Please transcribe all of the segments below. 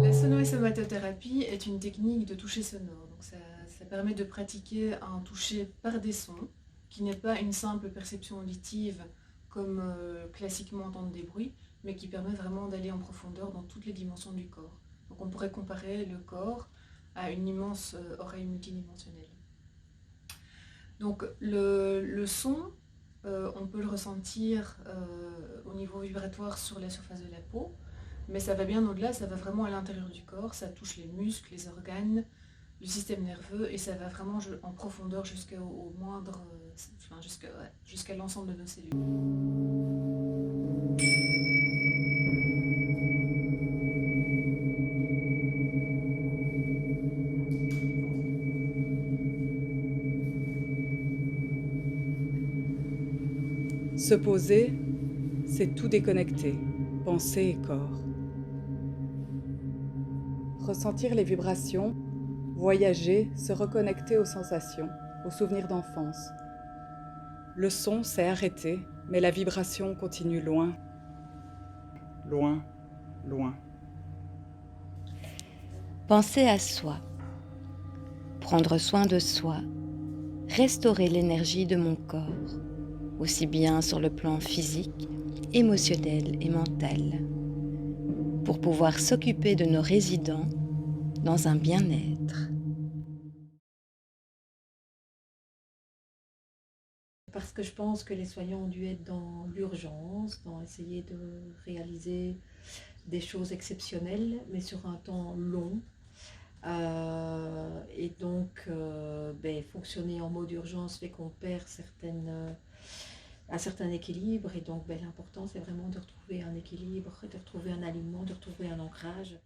La sono-et-somatothérapie est une technique de toucher sonore. Donc ça permet de pratiquer un toucher par des sons, qui n'est pas une simple perception auditive comme classiquement entendre des bruits, mais qui permet vraiment d'aller en profondeur dans toutes les dimensions du corps. Donc on pourrait comparer le corps à une immense oreille multidimensionnelle. Donc le son, on peut le ressentir au niveau vibratoire sur la surface de la peau, mais ça va bien au-delà, ça va vraiment à l'intérieur du corps, ça touche les muscles, les organes, le système nerveux, et ça va vraiment en profondeur jusqu'au moindre, enfin jusqu'à l'ensemble de nos cellules. Se poser, c'est tout déconnecter, pensée et corps. Ressentir les vibrations, voyager, se reconnecter aux sensations, aux souvenirs d'enfance. Le son s'est arrêté, mais la vibration continue loin. Loin, loin. Penser à soi, prendre soin de soi, restaurer l'énergie de mon corps, aussi bien sur le plan physique, émotionnel et mental, pour pouvoir s'occuper de nos résidents dans un bien-être. Parce que je pense que les soignants ont dû être dans l'urgence, dans essayer de réaliser des choses exceptionnelles, mais sur un temps long. Et donc, fonctionner en mode urgence fait qu'on perd un certain équilibre. Et donc, l'important, c'est vraiment de retrouver un équilibre, de retrouver un alignement, de retrouver un ancrage.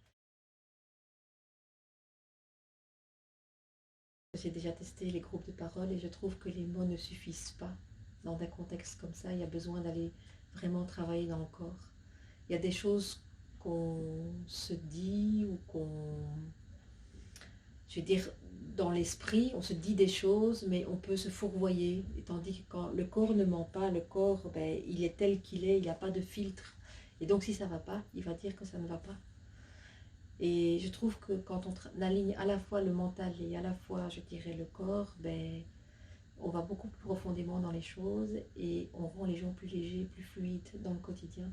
J'ai déjà testé les groupes de parole et je trouve que les mots ne suffisent pas. Dans un contexte comme ça, il y a besoin d'aller vraiment travailler dans le corps. Il y a des choses qu'on se dit ou je veux dire, dans l'esprit, on se dit des choses, mais on peut se fourvoyer. Et tandis que quand le corps ne ment pas, le corps, il est tel qu'il est, il n'y a pas de filtre. Et donc si ça ne va pas, il va dire que ça ne va pas. Et je trouve que quand on aligne à la fois le mental et à la fois, je dirais, le corps, on va beaucoup plus profondément dans les choses et on rend les gens plus légers, plus fluides dans le quotidien.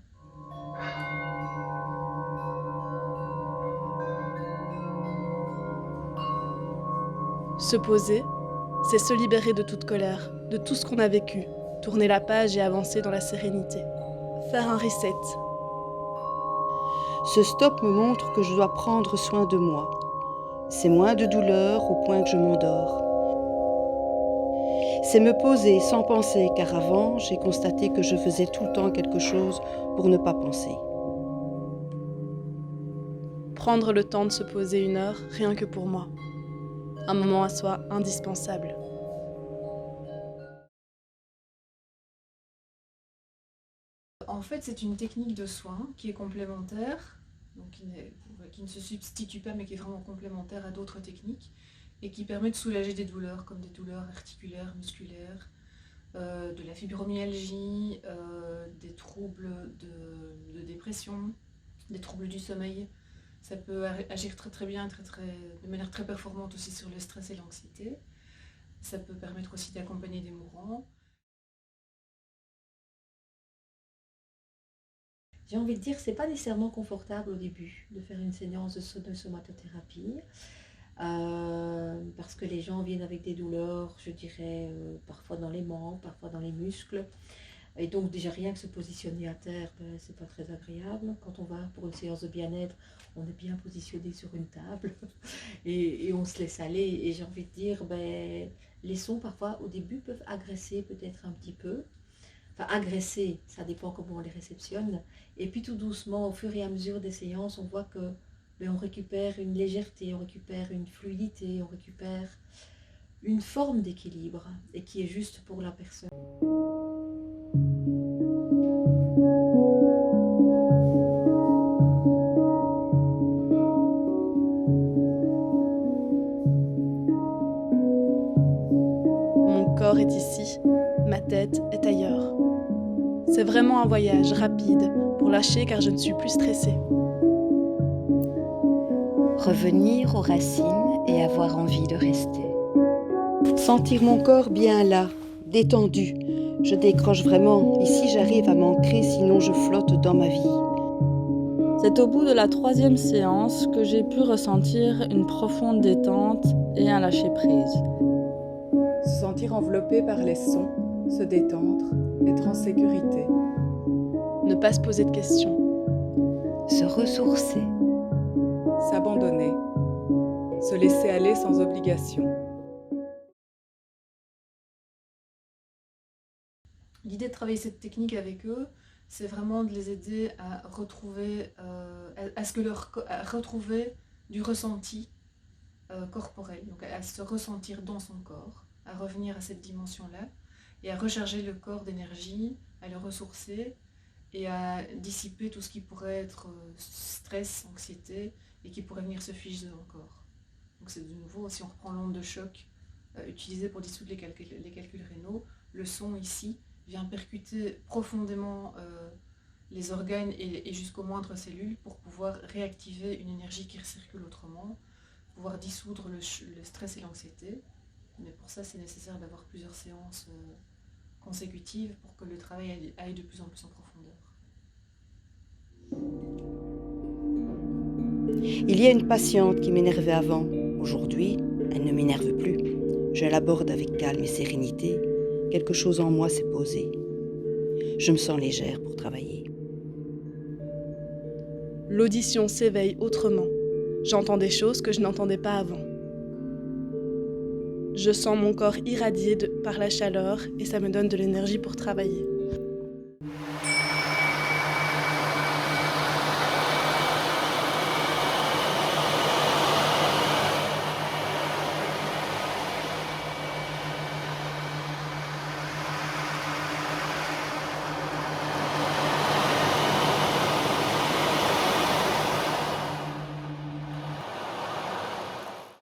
Se poser, c'est se libérer de toute colère, de tout ce qu'on a vécu, tourner la page et avancer dans la sérénité. Faire un reset. Ce stop me montre que je dois prendre soin de moi. C'est moins de douleur au point que je m'endors. C'est me poser sans penser, car avant, j'ai constaté que je faisais tout le temps quelque chose pour ne pas penser. Prendre le temps de se poser 1 heure, rien que pour moi. Un moment à soi indispensable. En fait, c'est une technique de soin qui est complémentaire, donc qui ne se substitue pas, mais qui est vraiment complémentaire à d'autres techniques, et qui permet de soulager des douleurs, comme des douleurs articulaires, musculaires, de la fibromyalgie, des troubles de dépression, des troubles du sommeil. Ça peut agir très très bien, de manière très performante aussi sur le stress et l'anxiété. Ça peut permettre aussi d'accompagner des mourants. J'ai envie de dire que ce n'est pas nécessairement confortable au début de faire une séance de somatothérapie. Parce que les gens viennent avec des douleurs, je dirais, parfois dans les membres, parfois dans les muscles. Et donc déjà rien que se positionner à terre, c'est pas très agréable. Quand on va pour une séance de bien-être, on est bien positionné sur une table et on se laisse aller. Et j'ai envie de dire, les sons parfois au début peuvent agresser peut-être un petit peu. Enfin agresser, ça dépend comment on les réceptionne. Et puis tout doucement, au fur et à mesure des séances, on voit que on récupère une légèreté, on récupère une fluidité, on récupère une forme d'équilibre et qui est juste pour la personne. Mon corps est ici, ma tête est ailleurs. C'est vraiment un voyage rapide pour lâcher car je ne suis plus stressée. Revenir aux racines et avoir envie de rester. Sentir mon corps bien là, détendu. Je décroche vraiment. Ici, j'arrive à m'ancrer, sinon je flotte dans ma vie. C'est au bout de la 3e séance que j'ai pu ressentir une profonde détente et un lâcher-prise. Se sentir enveloppé par les sons, se détendre, être en sécurité. Ne pas se poser de questions. Se ressourcer. S'abandonner. Se laisser aller sans obligation. L'idée de travailler cette technique avec eux, c'est vraiment de les aider à retrouver, à retrouver du ressenti corporel, donc à se ressentir dans son corps, à revenir à cette dimension-là et à recharger le corps d'énergie, à le ressourcer et à dissiper tout ce qui pourrait être stress, anxiété et qui pourrait venir se figer dans le corps. Donc c'est de nouveau, si on reprend l'onde de choc utilisée pour dissoudre les calculs rénaux, le son ici vient percuter profondément les organes et jusqu'aux moindres cellules pour pouvoir réactiver une énergie qui circule autrement, pouvoir dissoudre le stress et l'anxiété. Mais pour ça, c'est nécessaire d'avoir plusieurs séances consécutives pour que le travail aille de plus en plus en profondeur. Il y a une patiente qui m'énervait avant. Aujourd'hui, elle ne m'énerve plus. Je l'aborde avec calme et sérénité. Quelque chose en moi s'est posé. Je me sens légère pour travailler. L'audition s'éveille autrement. J'entends des choses que je n'entendais pas avant. Je sens mon corps irradié par la chaleur et ça me donne de l'énergie pour travailler.